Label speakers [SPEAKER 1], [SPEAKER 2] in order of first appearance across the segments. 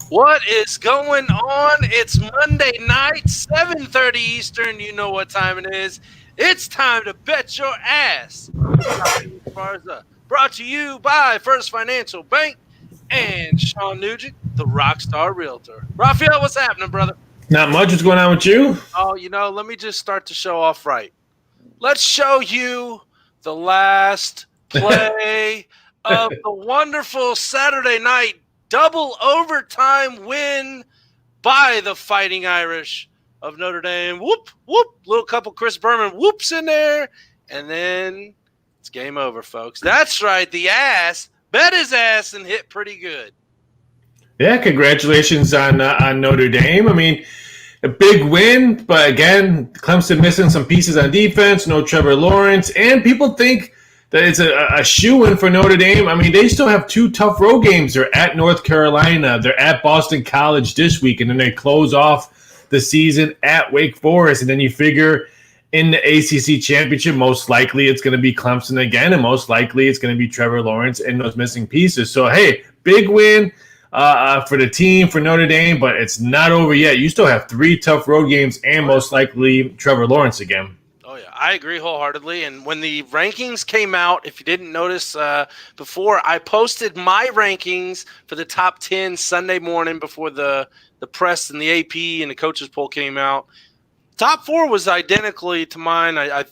[SPEAKER 1] What is going on? It's Monday night, 7:30 Eastern. You know what time it is. It's time to bet your ass. Raphael Esparza, brought to you by First Financial Bank and Shawn.nugent, the Rockstar Realtor. Raphael, what's happening, brother?
[SPEAKER 2] Not much. What's going on with you?
[SPEAKER 1] Oh, let me just start the show off right. Let's show you the last play of the wonderful Saturday night double overtime win by the Fighting Irish of Notre Dame. Whoop, whoop. Little couple Chris Berman whoops in there. And then it's game over, folks. That's right. The ass bet his ass and hit pretty good.
[SPEAKER 2] Yeah, congratulations on Notre Dame. I mean, a big win, but again, Clemson missing some pieces on defense. No Trevor Lawrence, and people think that it's a shoo-in for Notre Dame. I mean, they still have two tough road games. They're at North Carolina. They're at Boston College this week, and then they close off the season at Wake Forest. And then you figure in the ACC championship, most likely it's going to be Clemson again, and most likely it's going to be Trevor Lawrence and those missing pieces. So, hey, big win for the team, for Notre Dame, but it's not over yet. You still have three tough road games and most likely Trevor Lawrence again.
[SPEAKER 1] Oh, yeah, I agree wholeheartedly. And when the rankings came out, if you didn't notice before, I posted my rankings for the top 10 Sunday morning before the press and the AP and the coaches poll came out. Top 4 was identically to mine. I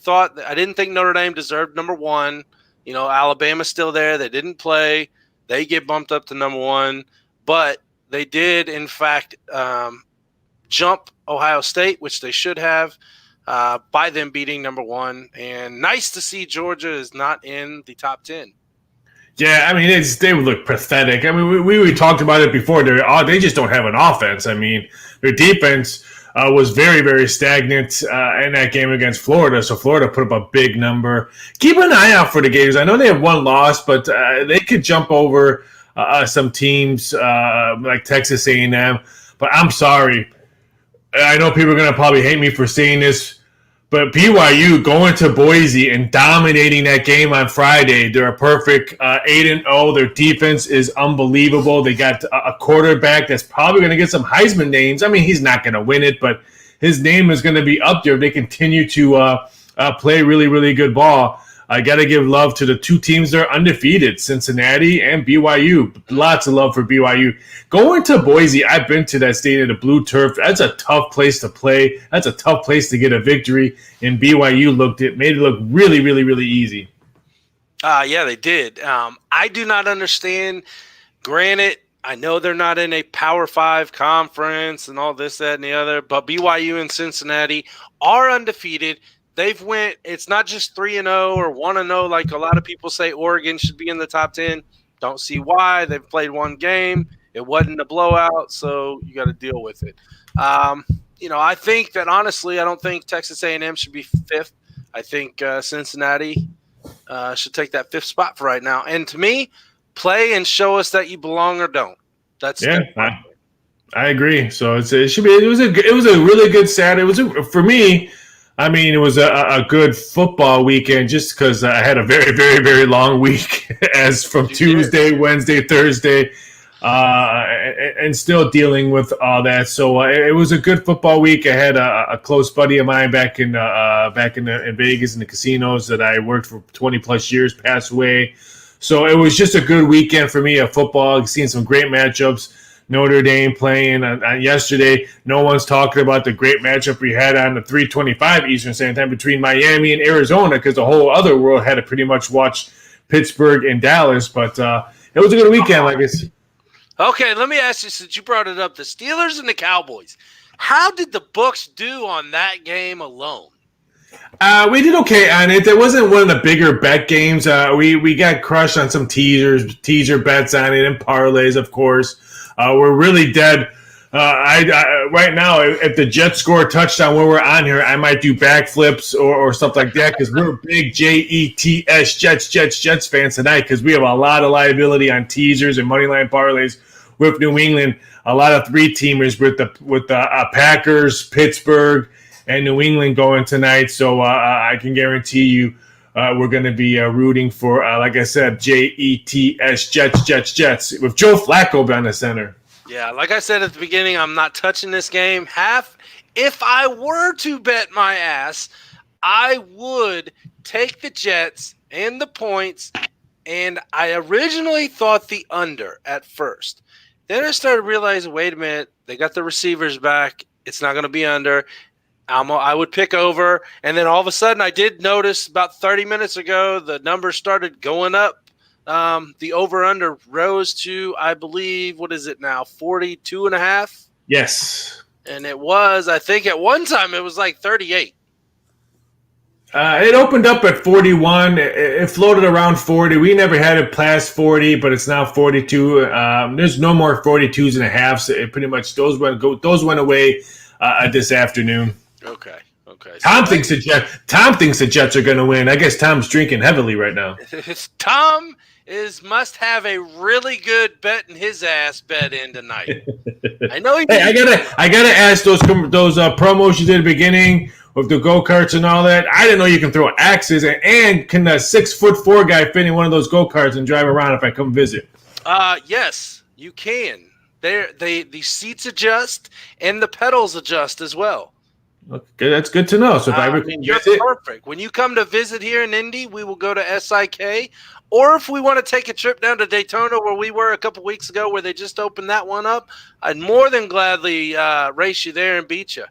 [SPEAKER 1] didn't think Notre Dame deserved number 1. Alabama's still there. They didn't play. They get bumped up to number 1. But they did, in fact, jump Ohio State, which they should have. By them beating number 1, and nice to see Georgia is not in the top 10.
[SPEAKER 2] Yeah, I mean, they would look pathetic. I mean, we talked about it before. They just don't have an offense. I mean, their defense was very, very stagnant in that game against Florida, so Florida put up a big number. Keep an eye out for the Gators. I know they have one loss, but they could jump over some teams like Texas A&M. But I'm sorry. I know people are going to probably hate me for saying this, but BYU going to Boise and dominating that game on Friday. They're a perfect 8-0. Their defense is unbelievable. They got a quarterback that's probably going to get some Heisman names. I mean, he's not going to win it, but his name is going to be up there if they continue to play really, really good ball. I got to give love to the two teams that are undefeated, Cincinnati and BYU. Lots of love for BYU. Going to Boise, I've been to that stadium, the Blue Turf. That's a tough place to play. That's a tough place to get a victory. And BYU made it look really, really, really easy.
[SPEAKER 1] Yeah, they did. I do not understand. Granted, I know they're not in a Power 5 conference and all this, that, and the other, but BYU and Cincinnati are undefeated. It's not just 3-0 or 1-0 like a lot of people say Oregon should be in the top 10. Don't see why. They've played one game. It wasn't a blowout, so you got to deal with it. I think that honestly, I don't think Texas A&M should be 5th. I think Cincinnati should take that 5th spot for right now. And to me, play and show us that you belong or don't.
[SPEAKER 2] I agree. So it should be. It was a really good Saturday. For me. I mean, it was a good football weekend just because I had a very, very, very long week as from Tuesday, Wednesday, Thursday, and still dealing with all that. So it was a good football week. I had a close buddy of mine back in Vegas in the casinos that I worked for 20 plus years passed away. So it was just a good weekend for me of football. Seeing some great matchups. Notre Dame playing yesterday. No one's talking about the great matchup we had on the 3:25 Eastern Standard Time between Miami and Arizona because the whole other world had to pretty much watch Pittsburgh and Dallas. But it was a good weekend, like I said.
[SPEAKER 1] Okay, let me ask you, since you brought it up, the Steelers and the Cowboys. How did the books do on that game alone?
[SPEAKER 2] We did okay on it. It wasn't one of the bigger bet games. We got crushed on some teaser bets on it, and parlays, of course. We're really dead. Right now, if the Jets score a touchdown when we're on here, I might do backflips or stuff like that because we're big Jets fans tonight because we have a lot of liability on teasers and moneyline parlays with New England. A lot of 3-teamers with the Packers, Pittsburgh, and New England going tonight. So I can guarantee you we're going to be rooting for, like I said, Jets with Joe Flacco down the center.
[SPEAKER 1] Yeah, like I said at the beginning, I'm not touching this game. If I were to bet my ass, I would take the Jets and the points, and I originally thought the under at first. Then I started realizing, wait a minute, they got the receivers back. It's not going to be under. I would pick over, and then all of a sudden I did notice about 30 minutes ago the numbers started going up. The over-under rose to, I believe, what is it now, 42.5?
[SPEAKER 2] Yes.
[SPEAKER 1] And it was, I think at one time it was like 38.
[SPEAKER 2] It opened up at 41. It floated around 40. We never had it past 40, but it's now 42. There's no more 42s and a halves. It pretty much those went away this afternoon.
[SPEAKER 1] Okay.
[SPEAKER 2] Tom thinks the Jets are going to win. I guess Tom's drinking heavily right now.
[SPEAKER 1] Tom must have a really good betting his ass bet in tonight. I know he.
[SPEAKER 2] Hey, I gotta ask those promos you did at the beginning with the go-karts and all that. I didn't know you can throw axes and can a 6'4" guy fit in one of those go-karts and drive around if I come visit?
[SPEAKER 1] Yes, you can. The seats adjust and the pedals adjust as well.
[SPEAKER 2] Okay, that's good to know. So if I ever can visit,
[SPEAKER 1] perfect. When you come to visit here in Indy, we will go to SIK. Or if we want to take a trip down to Daytona, where we were a couple weeks ago, where they just opened that one up, I'd more than gladly race you there and beat you.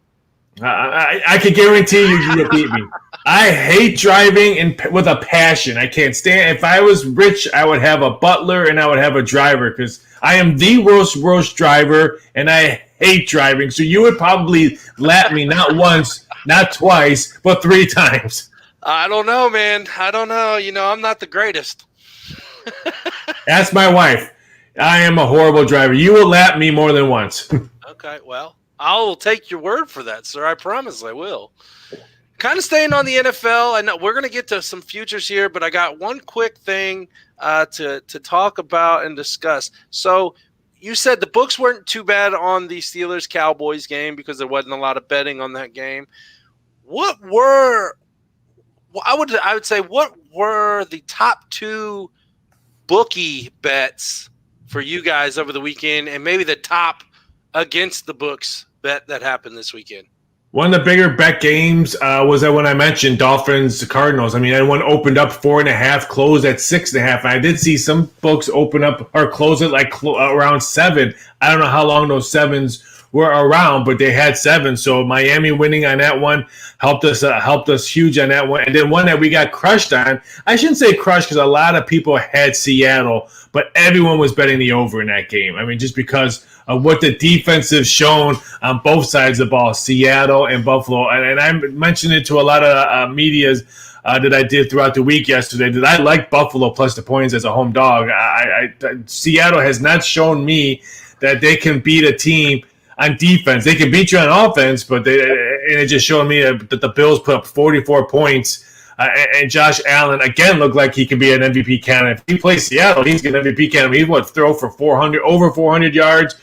[SPEAKER 2] I can guarantee you'll beat me. I hate driving with a passion. I can't stand. If I was rich, I would have a butler and I would have a driver because I am the worst driver and I hate driving. So you would probably lap me not once, not twice, but 3 times.
[SPEAKER 1] I don't know, man. I don't know. I'm not the greatest.
[SPEAKER 2] Ask my wife. I am a horrible driver. You will lap me more than once.
[SPEAKER 1] Okay, well, I will take your word for that, sir. I promise I will. Kind of staying on the NFL. I know we're going to get to some futures here, but I got one quick thing to talk about and discuss. So you said the books weren't too bad on the Steelers-Cowboys game because there wasn't a lot of betting on that game. I would say, what were the top 2 bookie bets for you guys over the weekend, and maybe the top against the books bet that happened this weekend?
[SPEAKER 2] One of the bigger bet games was that when I mentioned Dolphins-Cardinals. I mean, that one opened up 4.5, closed at 6.5. And I did see some books open up or close it like around 7. I don't know how long those 7s were around, but they had 7. So Miami winning on that one helped us huge on that one. And then one that we got crushed on. I shouldn't say crushed because a lot of people had Seattle, but everyone was betting the over in that game. I mean, just because of what the defense has shown on both sides of the ball, Seattle and Buffalo. And I mentioned it to a lot of medias that I did throughout the week yesterday, that I like Buffalo plus the points as a home dog. Seattle has not shown me that they can beat a team on defense. They can beat you on offense, but it just showed me that the Bills put up 44 points. And Josh Allen, again, looked like he could be an MVP candidate. If he plays Seattle, he's an MVP candidate. He throw for over 400 yards,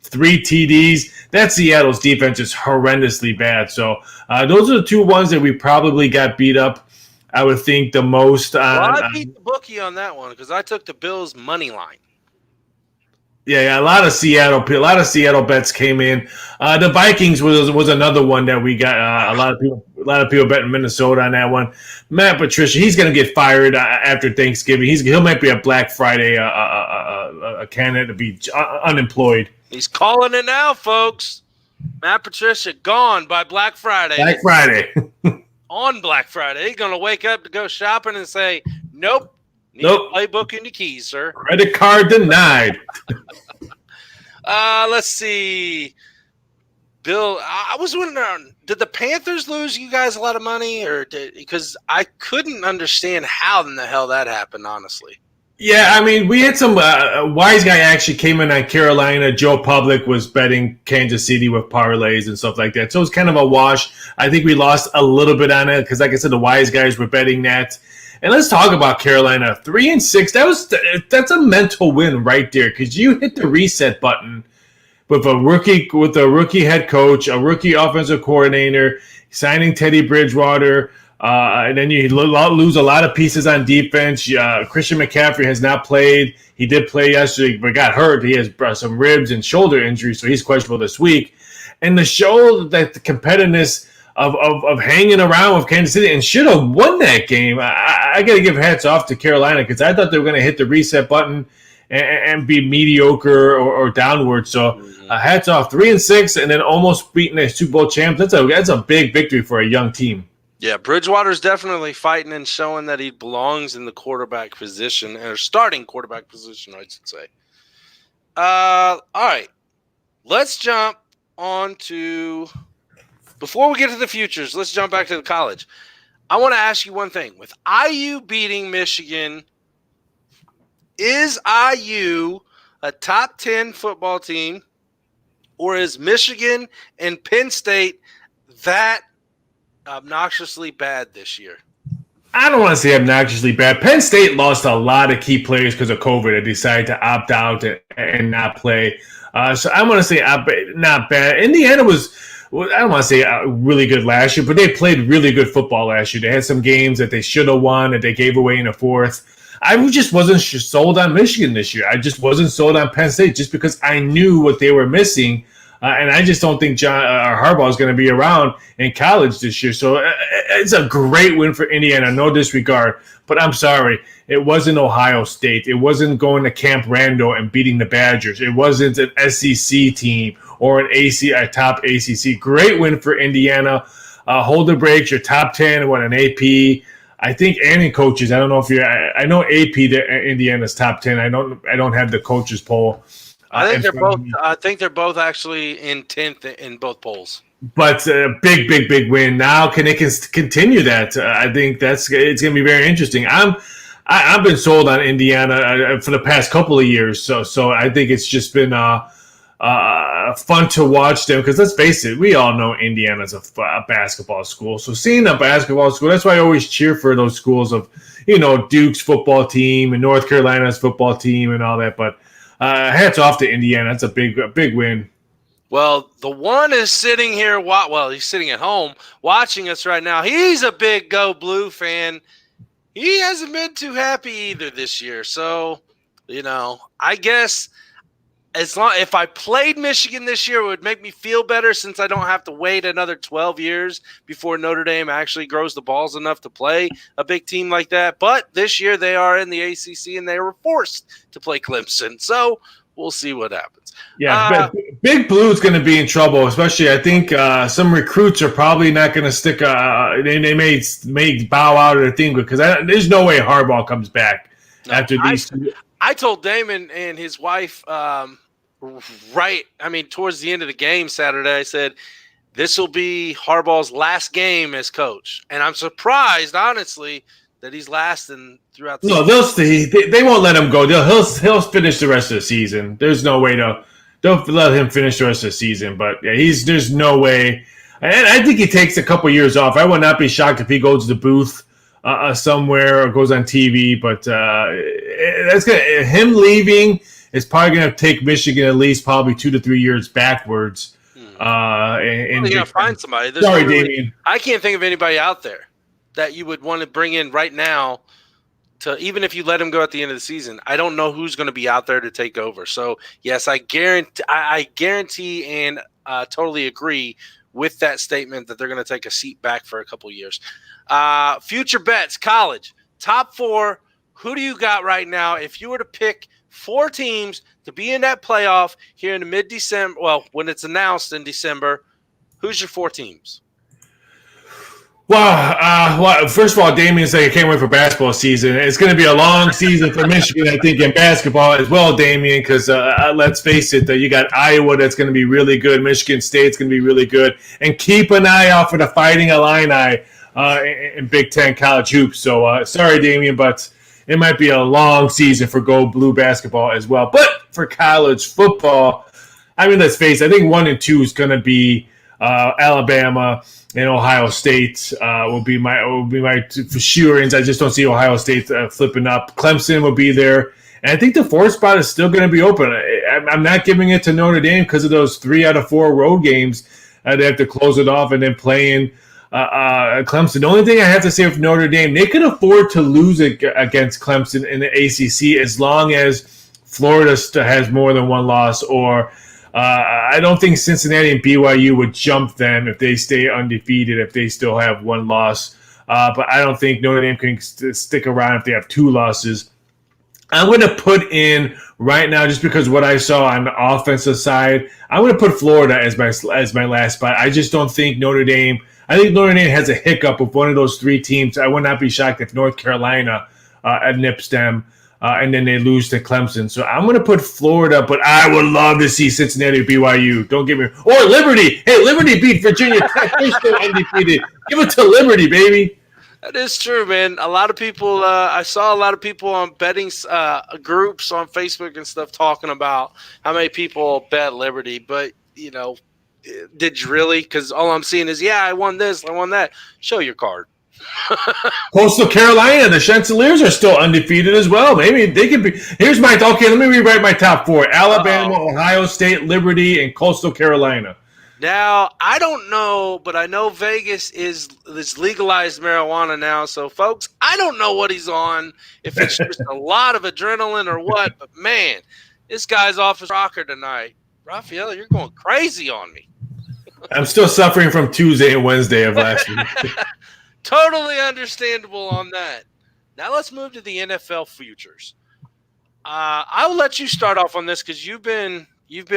[SPEAKER 2] 3 TDs. That Seattle's defense is horrendously bad. So those are the 2 ones that we probably got beat up, I would think, the most.
[SPEAKER 1] I beat the bookie on that one because I took the Bills' money line.
[SPEAKER 2] Yeah, a lot of Seattle bets came in. The Vikings was another one that we got. A lot of people betting Minnesota on that one. Matt Patricia, he's going to get fired after Thanksgiving. He might be a Black Friday a candidate to be unemployed.
[SPEAKER 1] He's calling it now, folks. Matt Patricia gone by Black Friday.
[SPEAKER 2] Black Friday.
[SPEAKER 1] On Black Friday, he's going to wake up to go shopping and say, "Nope." Playbook in the keys, sir.
[SPEAKER 2] Credit card denied.
[SPEAKER 1] Let's see. Bill, I was wondering, did the Panthers lose you guys a lot of money? Because I couldn't understand how in the hell that happened, honestly.
[SPEAKER 2] Yeah, I mean, we had some wise guy actually came in on Carolina. Joe Public was betting Kansas City with parlays and stuff like that. So it was kind of a wash. I think we lost a little bit on it because, like I said, the wise guys were betting that. And let's talk about Carolina. 3-6. That's a mental win right there because you hit the reset button with a rookie head coach, a rookie offensive coordinator, signing Teddy Bridgewater, And then you lose a lot of pieces on defense. Christian McCaffrey has not played. He did play yesterday, but got hurt. He has some ribs and shoulder injuries, so he's questionable this week. And to show that the competitiveness of hanging around with Kansas City and should have won that game, I got to give hats off to Carolina because I thought they were going to hit the reset button and be mediocre or downward. So hats off, 3-6, and then almost beating a Super Bowl champ. That's a big victory for a young team.
[SPEAKER 1] Yeah, Bridgewater's definitely fighting and showing that he belongs in the quarterback position, or starting quarterback position, I should say. All right, let's jump on to, before we get to the futures, let's jump back to the college. I want to ask you one thing. With IU beating Michigan, is IU a top 10 football team, or is Michigan and Penn State that obnoxiously bad this year?
[SPEAKER 2] I don't want to say obnoxiously bad. Penn State lost a lot of key players because of COVID and decided to opt out and not play. So I want to say not bad. Indiana was, I don't want to say really good last year, but they played really good football last year. They had some games that they should have won that they gave away in the fourth. I just wasn't sold on Michigan this year. I just wasn't sold on Penn State just because I knew what they were missing. And I just don't think Harbaugh is going to be around in college this year. So it's a great win for Indiana, no disregard. But I'm sorry, it wasn't Ohio State. It wasn't going to Camp Randall and beating the Badgers. It wasn't an SEC team or a top ACC. Great win for Indiana. Hold the brakes. You're top 10. An AP. I think any coaches. I don't know if you're. I know AP. Indiana's top 10. I don't have the coaches poll.
[SPEAKER 1] I think they're both. I think they're both actually in 10th in both polls.
[SPEAKER 2] But big win. Now can they continue that? I think it's going to be very interesting. I've been sold on Indiana for the past couple of years. So I think it's just been fun to watch them because let's face it, we all know Indiana's a basketball school. So seeing a basketball school, that's why I always cheer for those schools of Duke's football team and North Carolina's football team and all that. But hats off to Indiana. That's a big win.
[SPEAKER 1] Well, the one is sitting here. Well, he's sitting at home watching us right now. He's a big Go Blue fan. He hasn't been too happy either this year. So, I guess if I played Michigan this year, it would make me feel better since I don't have to wait another 12 years before Notre Dame actually grows the balls enough to play a big team like that. But this year they are in the ACC and they were forced to play Clemson. So we'll see what happens.
[SPEAKER 2] Yeah, Big Blue is going to be in trouble, especially I think some recruits are probably not going to stick. They may bow out of their thing because there's no way Harbaugh comes back after these.
[SPEAKER 1] I told Damon and his wife towards the end of the game Saturday, I said, this will be Harbaugh's last game as coach. And I'm surprised, honestly, that he's lasting throughout the season.
[SPEAKER 2] They'll see. They won't let him go. He'll finish the rest of the season. There's no way don't let him finish the rest of the season. But yeah, there's no way. And I think he takes a couple years off. I would not be shocked if he goes to the booth somewhere or goes on TV. But him leaving is probably going to take Michigan at least probably 2 to 3 years backwards.
[SPEAKER 1] You got to find somebody.
[SPEAKER 2] Damien.
[SPEAKER 1] I can't think of anybody out there that you would want to bring in right now to, even if you let him go at the end of the season. I don't know who's going to be out there to take over. So, yes, I guarantee and totally agree with that statement that they're going to take a seat back for a couple years. Future bets, college, top 4. Who do you got right now? If you were to pick 4 teams to be in that playoff here in the mid-December, well, when it's announced in December, who's your 4 teams?
[SPEAKER 2] Well, first of all, Damien said I can't wait for basketball season. It's going to be a long season for Michigan, I think, in basketball as well, Damien, because let's face it, you got Iowa that's going to be really good. Michigan State's going to be really good. And keep an eye out for the Fighting Illini in Big Ten college hoops. So, sorry, Damien, but it might be a long season for Go Blue basketball as well. But for college football, let's face it, I think 1 and 2 is going to be Alabama and Ohio State will be my for sure. I just don't see Ohio State flipping up. Clemson will be there. And I think the 4th spot is still going to be open. I'm not giving it to Notre Dame because of those 3 out of 4 road games. They have to close it off and then playing Clemson. The only thing I have to say with Notre Dame, they could afford to lose against Clemson in the ACC as long as Florida has more than one loss, or I don't think Cincinnati and BYU would jump them if they stay undefeated, if they still have one loss. But I don't think Notre Dame can stick around if they have two losses. I'm going to put in right now, just because what I saw on the offensive side, I'm going to put Florida as my last spot. I just don't think Notre Dame. I think Notre Dame has a hiccup with one of those three teams. I would not be shocked if North Carolina nips them, and then they lose to Clemson. So I'm going to put Florida, but I would love to see Cincinnati or BYU. Don't get me, or Liberty. Hey, Liberty beat Virginia Tech. They're still undefeated. Give it to Liberty, baby.
[SPEAKER 1] That is true, man. A lot of people, I saw a lot of people on betting groups on Facebook and stuff talking about how many people bet Liberty. But, did you really? Because all I'm seeing is, I won this, I won that. Show your card.
[SPEAKER 2] Coastal Carolina, the Chanticleers are still undefeated as well. Maybe they could be. Here's okay, let me rewrite my top four. Alabama, Ohio State, Liberty, and Coastal Carolina.
[SPEAKER 1] Now, I don't know, but I know Vegas is legalized marijuana now. So, folks, I don't know what he's on, if it's just a lot of adrenaline or what. But, man, this guy's off his rocker tonight. Raphael, you're going crazy on me.
[SPEAKER 2] I'm still suffering from Tuesday and Wednesday of last week.
[SPEAKER 1] Totally understandable on that. Now let's move to the NFL futures. I will let you start off on this because you've been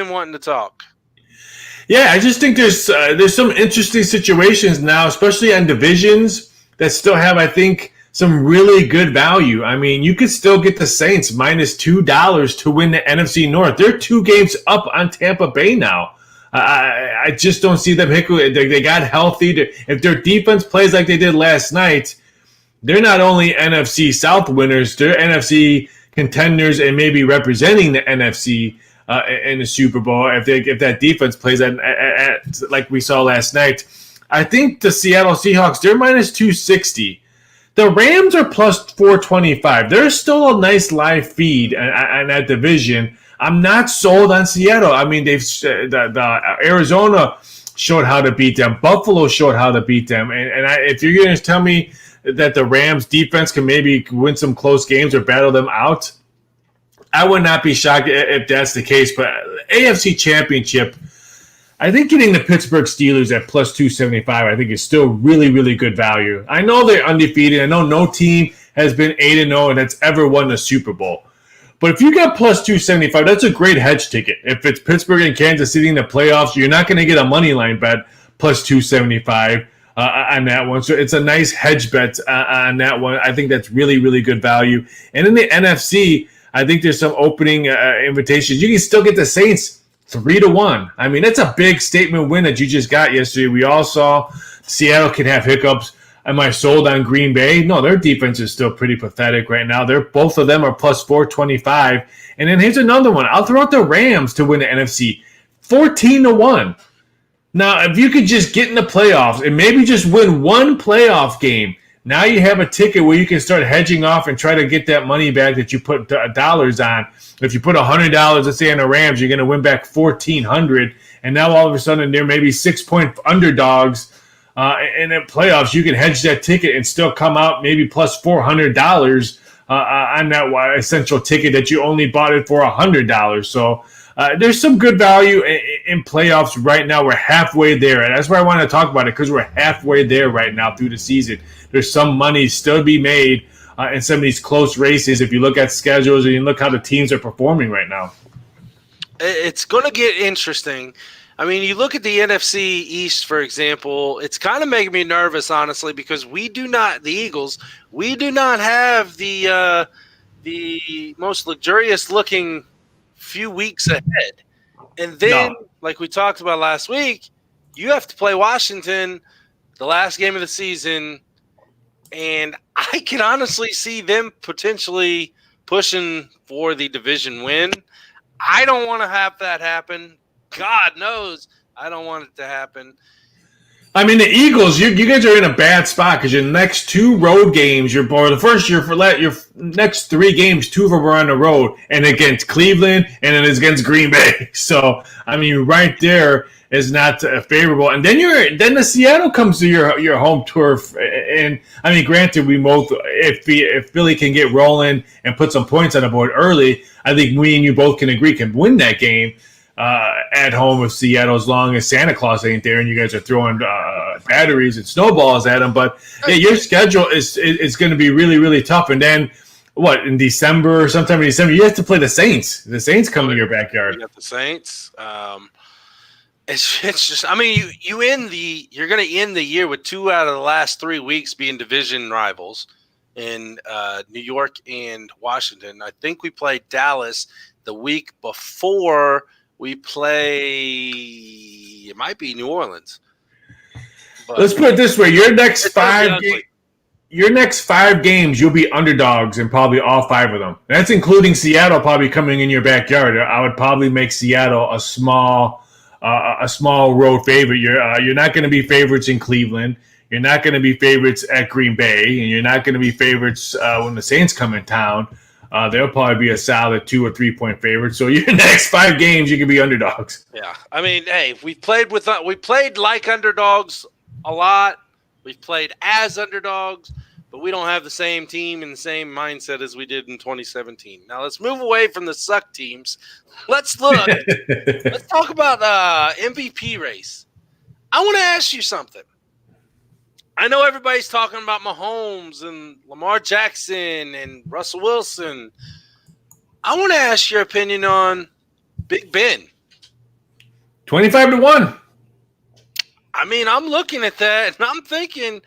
[SPEAKER 1] wanting to talk.
[SPEAKER 2] Yeah, I just think there's some interesting situations now, especially on divisions that still have, I think, some really good value. I mean, you could still get the Saints minus $2 to win the NFC North. They're 2 games up on Tampa Bay now. I just don't see them They got healthy. If their defense plays like they did last night, they're not only NFC South winners, they're NFC contenders and maybe representing the NFC in the Super Bowl if that defense plays at like we saw last night. I think the Seattle Seahawks, they're minus 260. The Rams are plus 425. There's still a nice live feed on that division. I'm not sold on Seattle. I mean, the Arizona showed how to beat them. Buffalo showed how to beat them. And if you're going to tell me that the Rams defense can maybe win some close games or battle them out, I would not be shocked if that's the case. But AFC Championship, I think getting the Pittsburgh Steelers at plus 275, I think is still really, really good value. I know they're undefeated. I know no team has been 8-0 and that's ever won the Super Bowl. But if you got plus 275, that's a great hedge ticket. If it's Pittsburgh and Kansas City in the playoffs, you're not going to get a money line bet plus 275 on that one. So it's a nice hedge bet on that one. I think that's really, really good value. And in the NFC, I think there's some opening invitations. You can still get the Saints 3-1. I mean, that's a big statement win that you just got yesterday. We all saw Seattle can have hiccups. Am I sold on Green Bay? No, their defense is still pretty pathetic right now. Both of them are plus 425. And then here's another one. I'll throw out the Rams to win the NFC 14-1. Now, if you could just get in the playoffs and maybe just win one playoff game, now you have a ticket where you can start hedging off and try to get that money back that you put dollars on. If you put $100, let's say, on the Rams, you're going to win back $1,400. And now all of a sudden they're maybe 6-point underdogs. In the playoffs, you can hedge that ticket and still come out maybe plus $400 on that essential ticket that you only bought it for $100. So there's some good value in playoffs right now. We're halfway there, and that's why I want to talk about it, because we're halfway there right now through the season. There's some money still to be made in some of these close races if you look at schedules and you look how the teams are performing right now.
[SPEAKER 1] It's going to get interesting. I mean, you look at the NFC East, for example, it's kind of making me nervous, honestly, because the Eagles, we do not have the most luxurious looking few weeks ahead. And then, like we talked about last week, you have to play Washington the last game of the season. And I can honestly see them potentially pushing for the division win. I don't want to have that happen. God knows I don't want it to happen.
[SPEAKER 2] I mean, the Eagles, you guys are in a bad spot because your next 2 road games, your next 3 games, 2 of them are on the road, and against Cleveland, and then it's against Green Bay. So, I mean, right there is not favorable. And then the Seattle comes to your home turf, and I mean, granted, we both if Philly can get rolling and put some points on the board early, I think me and you both can agree can win that game. At home with Seattle, as long as Santa Claus ain't there and you guys are throwing batteries and snowballs at them. But yeah, your schedule is going to be really, really tough. And then in December, sometime in December, you have to play the Saints. The Saints come to your backyard.
[SPEAKER 1] You got the Saints. It's just, I mean, you're going to end the year with 2 out of the last 3 weeks being division rivals in New York and Washington. I think we played Dallas the week before. We play, it might be New Orleans.
[SPEAKER 2] Let's put it this way. Your next 5 games, you'll be underdogs in probably all 5 of them. That's including Seattle probably coming in your backyard. I would probably make Seattle a small road favorite. You're not going to be favorites in Cleveland. You're not going to be favorites at Green Bay. And you're not going to be favorites when the Saints come in town. They'll probably be a solid 2 or 3 point favorite. So your next 5 games, you can be underdogs.
[SPEAKER 1] Yeah, I mean, hey, we played like underdogs a lot. We've played as underdogs, but we don't have the same team and the same mindset as we did in 2017. Now let's move away from the suck teams. Let's look. Let's talk about MVP race. I want to ask you something. I know everybody's talking about Mahomes and Lamar Jackson and Russell Wilson. I want to ask your opinion on Big Ben.
[SPEAKER 2] 25-1.
[SPEAKER 1] I mean, I'm looking at that and I'm thinking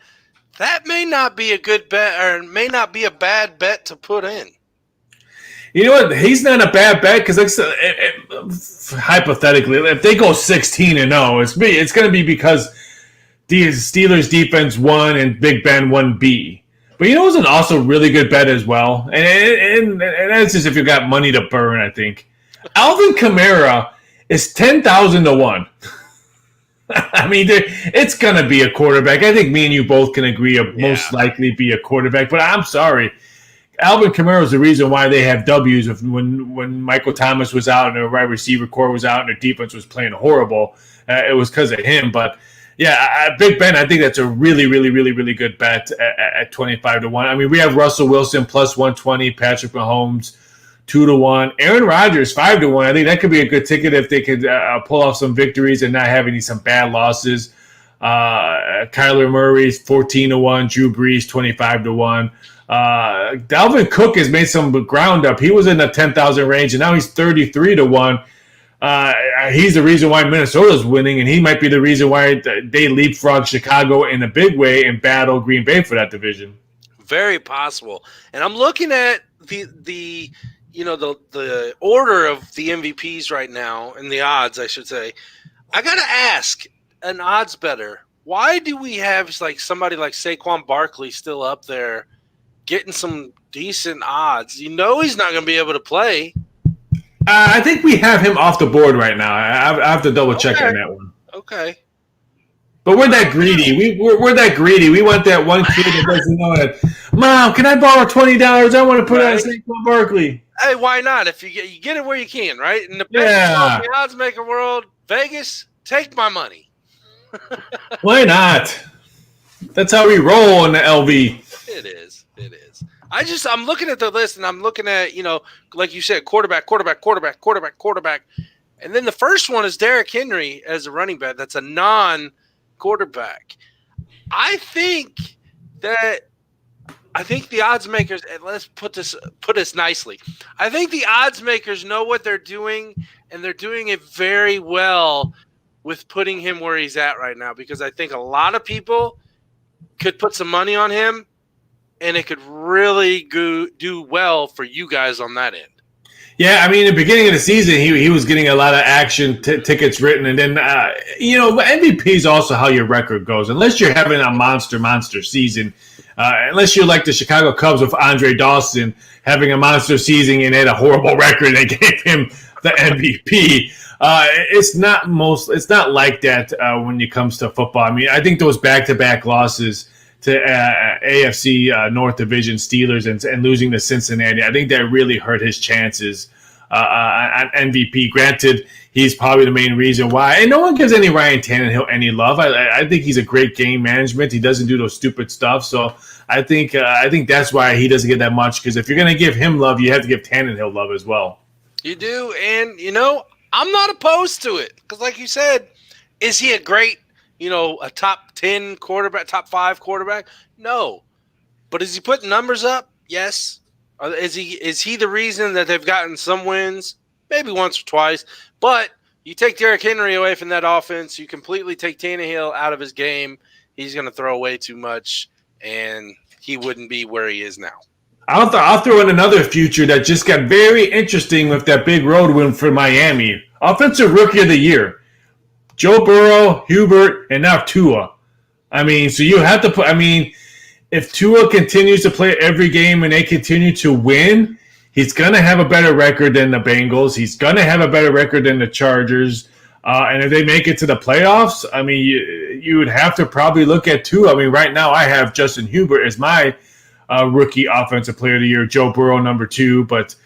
[SPEAKER 1] that may not be a good bet or may not be a bad bet to put in.
[SPEAKER 2] You know what? He's not a bad bet because, hypothetically, if they go 16-0, it's going to be because the Steelers defense won and Big Ben won B. But you know what's an also really good bet as well? And that's just if you've got money to burn, I think. Alvin Kamara is 10,000-1. I mean, it's going to be a quarterback. I think me and you both can agree most likely be a quarterback. But I'm sorry. Alvin Kamara is the reason why they have W's when Michael Thomas was out and their wide receiver core was out and their defense was playing horrible. It was because of him. But yeah, Big Ben, I think that's a really, really, really, really good bet at 25-1. I mean, we have Russell Wilson plus 120, Patrick Mahomes 2-1, Aaron Rodgers 5-1. I think that could be a good ticket if they could pull off some victories and not have some bad losses. Kyler Murray's 14-1, Drew Brees 25-1. Dalvin Cook has made some ground up. He was in the 10,000 range, and now he's 33-1. He's the reason why Minnesota's winning, and he might be the reason why they leapfrog Chicago in a big way and battle Green Bay for that division.
[SPEAKER 1] Very possible. And I'm looking at the order of the MVPs right now and the odds, I should say. I got to ask an odds better. Why do we have like somebody like Saquon Barkley still up there getting some decent odds? You know he's not going to be able to play.
[SPEAKER 2] I think we have him off the board right now. I have to double check on that one.
[SPEAKER 1] Okay.
[SPEAKER 2] But we're that greedy. We're that greedy. We want that one kid that doesn't know it. Mom, can I borrow $20? I want to put on Saquon Barkley.
[SPEAKER 1] Hey, why not? If you get it where you can, right? In the odds maker world, Vegas, take my money.
[SPEAKER 2] Why not? That's how we roll in the LV.
[SPEAKER 1] It is. I'm looking at the list and I'm looking at, like you said, quarterback. And then the first one is Derrick Henry as a running back. That's a non-quarterback. I think the odds makers, and let's put this nicely. I think the odds makers know what they're doing, and they're doing it very well with putting him where he's at right now, because I think a lot of people could put some money on him, and it could really do well for you guys on that end.
[SPEAKER 2] Yeah, I mean, in the beginning of the season, he was getting a lot of action tickets written. And then, MVP is also how your record goes. Unless you're having a monster season, unless you're like the Chicago Cubs with Andre Dawson having a monster season and had a horrible record and gave him the MVP. It's not like that when it comes to football. I mean, I think those back-to-back losses to AFC North Division Steelers and losing to Cincinnati, I think that really hurt his chances on MVP. Granted, he's probably the main reason why. And no one gives Ryan Tannehill any love. I think he's a great game management. He doesn't do those stupid stuff. So I think that's why he doesn't get that much. Because if you're going to give him love, you have to give Tannehill love as well.
[SPEAKER 1] You do, and I'm not opposed to it because, like you said, is he a great, a top 10 quarterback, top 5 quarterback? No, but is he putting numbers up? Yes. Is he the reason that they've gotten some wins? Maybe once or twice, but you take Derrick Henry away from that offense, you completely take Tannehill out of his game. He's going to throw away too much, and he wouldn't be where he is now.
[SPEAKER 2] I'll throw in another future that just got very interesting with that big road win for Miami. Offensive Rookie of the Year. Joe Burrow, Hubert, and now Tua. I mean, so you have to put – I mean, if Tua continues to play every game and they continue to win, he's going to have a better record than the Bengals. He's going to have a better record than the Chargers. And if they make it to the playoffs, I mean, you would have to probably look at Tua. I mean, right now I have Justin Hubert as my rookie offensive player of the year, Joe Burrow number 2. But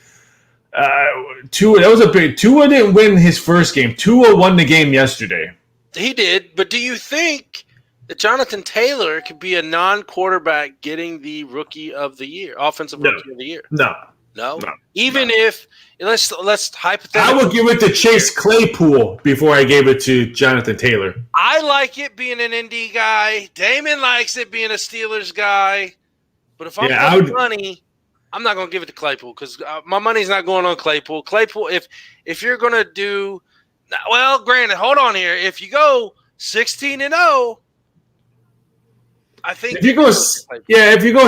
[SPEAKER 2] Tua didn't win his first game. Tua won the game yesterday.
[SPEAKER 1] He did, but do you think that Jonathan Taylor could be a non-quarterback getting the rookie of the year, offensive rookie of the year?
[SPEAKER 2] No.
[SPEAKER 1] Even if let's hypothetically,
[SPEAKER 2] I would give it to Chase Claypool before I gave it to Jonathan Taylor.
[SPEAKER 1] I like it being an Indy guy. Damon likes it being a Steelers guy. But if I'm putting money, I'm not going to give it to Claypool because my money's not going on Claypool. Claypool, if you're going to do – well, granted, hold on here. If you go 16-0, I think –
[SPEAKER 2] if you go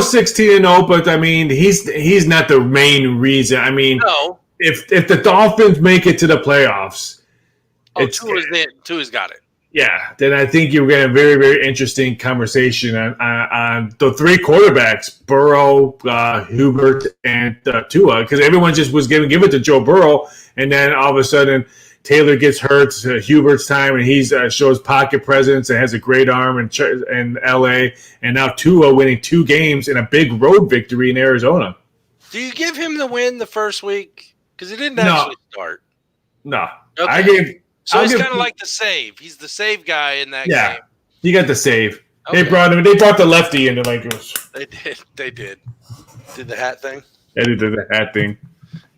[SPEAKER 2] 16-0, but, I mean, he's not the main reason. I mean,
[SPEAKER 1] no.
[SPEAKER 2] If the Dolphins make it to the playoffs –
[SPEAKER 1] Tua's got it.
[SPEAKER 2] Yeah, then I think you're getting a very, very interesting conversation on the 3 quarterbacks, Burrow, Hubert, and Tua, because everyone just was going to give it to Joe Burrow, and then all of a sudden Taylor gets hurt, Hubert's time, and he shows pocket presence and has a great arm in L.A., and now Tua winning 2 games in a big road victory in Arizona.
[SPEAKER 1] Do you give him the win the first week? Because he didn't actually start.
[SPEAKER 2] No.
[SPEAKER 1] Okay. He's kind of like the save. He's the save guy in that game. Yeah,
[SPEAKER 2] he got the save.
[SPEAKER 1] Okay.
[SPEAKER 2] They brought the lefty into like it was.
[SPEAKER 1] They did. Did the hat thing?
[SPEAKER 2] Yeah, they did the hat thing.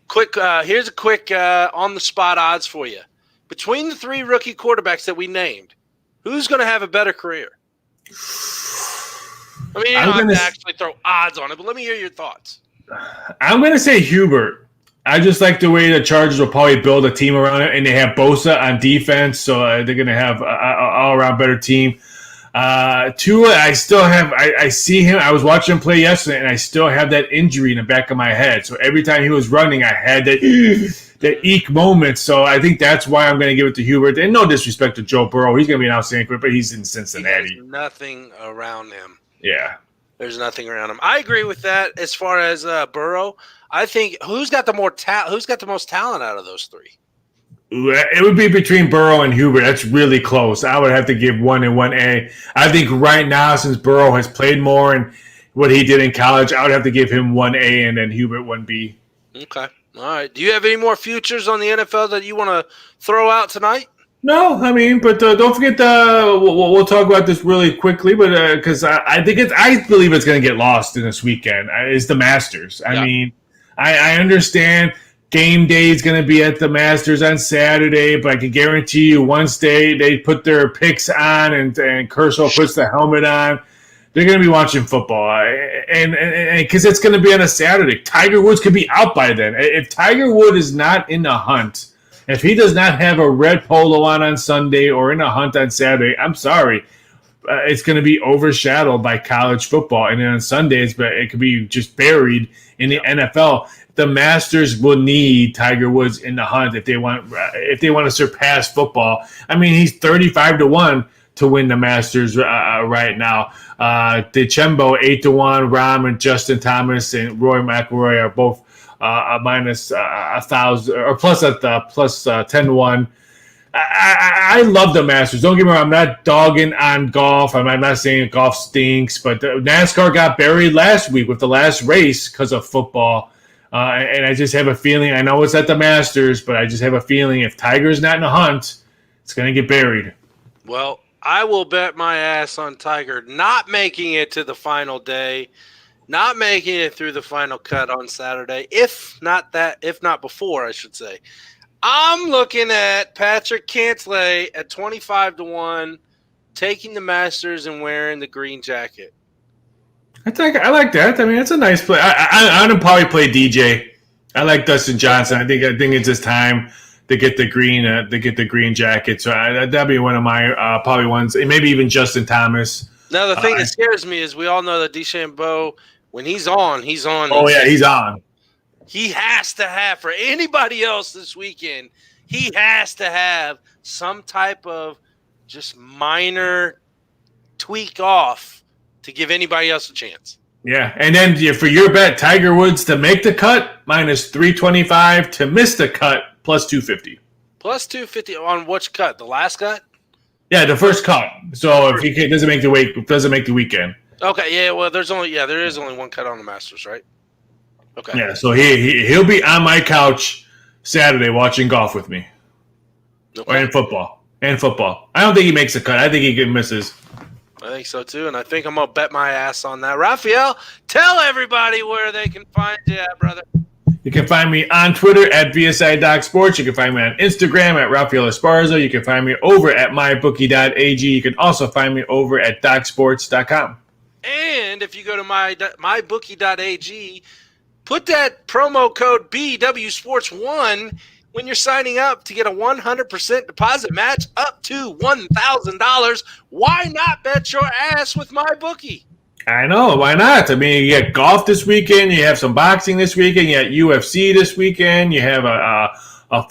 [SPEAKER 1] Quick. Here's a quick on the spot odds for you. Between the 3 rookie quarterbacks that we named, who's going to have a better career? I mean, you don't have to actually throw odds on it, but let me hear your thoughts.
[SPEAKER 2] I'm going to say Hubert. I just like the way the Chargers will probably build a team around it, and they have Bosa on defense, so they're going to have an all-around better team. Tua, I still have – I see him. I was watching him play yesterday, and I still have that injury in the back of my head. So every time he was running, I had that eek moment. So I think that's why I'm going to give it to Hubert. And no disrespect to Joe Burrow. He's going to be an outstanding quarterback, but he's in Cincinnati.
[SPEAKER 1] There's nothing around him.
[SPEAKER 2] Yeah.
[SPEAKER 1] There's nothing around him. I agree with that as far as Burrow. I think who's got the most talent out of those 3?
[SPEAKER 2] It would be between Burrow and Hubert. That's really close. I would have to give 1 and 1A. I think right now, since Burrow has played more and what he did in college, I would have to give him 1A and then Hubert 1B.
[SPEAKER 1] Okay. All right. Do you have any more futures on the NFL that you want to throw out tonight?
[SPEAKER 2] No, I mean, but don't forget we'll talk about this really quickly, but because I believe it's going to get lost in this weekend. It's the Masters. I mean, I understand game day is going to be at the Masters on Saturday, but I can guarantee you once they put their picks on and Kershaw puts the helmet on, they're going to be watching football. And because it's going to be on a Saturday. Tiger Woods could be out by then. If Tiger Woods is not in the hunt, if he does not have a red polo on Sunday or in a hunt on Saturday, I'm sorry. It's going to be overshadowed by college football. And then on Sundays, but it could be just buried in the NFL. The Masters will need Tiger Woods in the hunt if they want to surpass football. I mean, he's 35-1 to win the Masters right now. DeChambeau 8-1. Rahm and Justin Thomas and Roy McIlroy are both minus 1,000 or plus 10-1. I love the Masters. Don't get me wrong. I'm not dogging on golf. I'm not saying golf stinks, but NASCAR got buried last week with the last race because of football. And I just have a feeling. I know it's at the Masters, but I just have a feeling if Tiger's not in the hunt, it's going to get buried.
[SPEAKER 1] Well, I will bet my ass on Tiger not making it to the final day, not making it through the final cut on Saturday. If not before, I should say. I'm looking at Patrick Cantlay at 25-1, taking the Masters and wearing the green jacket.
[SPEAKER 2] I like that. I mean, it's a nice play. I'm gonna probably play DJ. I like Dustin Johnson. I think it's his time to get the green jacket. So that'd be one of my probably ones. Maybe even Justin Thomas.
[SPEAKER 1] Now the thing that scares me is we all know that DeChambeau, when he's on.
[SPEAKER 2] Oh yeah, he's on.
[SPEAKER 1] He has to have, for anybody else this weekend, he has to have some type of just minor tweak off to give anybody else a chance.
[SPEAKER 2] Yeah, and then for your bet, Tiger Woods to make the cut, minus 325, to miss the cut, plus 250.
[SPEAKER 1] Plus 250 on which cut? The last cut?
[SPEAKER 2] Yeah, the first cut. So if he doesn't make the weekend.
[SPEAKER 1] Okay, yeah, well, there is only one cut on the Masters, right? Okay.
[SPEAKER 2] Yeah, so he'll be on my couch Saturday watching golf with me.
[SPEAKER 1] Okay.
[SPEAKER 2] And football. I don't think he makes a cut. I think he misses.
[SPEAKER 1] I think so, too, and I think I'm going to bet my ass on that. Raphael, tell everybody where they can find you at, brother.
[SPEAKER 2] You can find me on Twitter at VSI.Sports. You can find me on Instagram at Raphael Esparza. You can find me over at mybookie.ag. You can also find me over at docsports.com.
[SPEAKER 1] And if you go to mybookie.ag, put that promo code BWSports1 when you're signing up to get a 100% deposit match up to $1,000. Why not bet your ass with MyBookie?
[SPEAKER 2] I know. Why not? I mean, you get golf this weekend. You have some boxing this weekend. You got UFC this weekend. You have a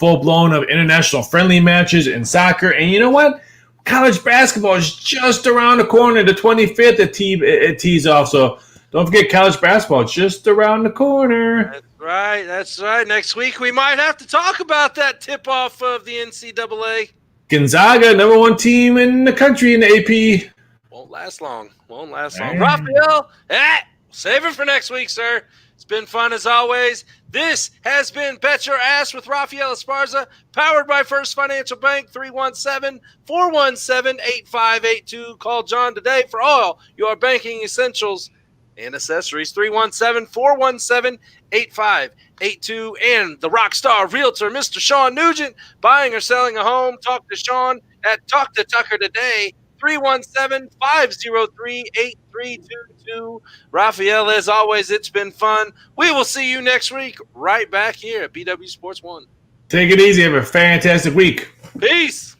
[SPEAKER 2] full-blown of international friendly matches in soccer. And you know what? College basketball is just around the corner. The 25th it tees off. So don't forget college basketball just around the corner.
[SPEAKER 1] That's right. Next week we might have to talk about that tip-off of the NCAA.
[SPEAKER 2] Gonzaga, number one team in the country in the AP.
[SPEAKER 1] Won't last long. Raphael, save it for next week, sir. It's been fun as always. This has been Bet Your Ass with Raphael Esparza, powered by First Financial Bank, 317-417-8582. Call John today for all your banking essentials and accessories, 317-417-8582. And the Rockstar Realtor, Mr. Shawn Nugent, buying or selling a home. Talk to Shawn at Talk to Tucker today, 317-503-8322. Raphael, as always, it's been fun. We will see you next week right back here at BW Sports 1.
[SPEAKER 2] Take it easy. Have a fantastic week.
[SPEAKER 1] Peace.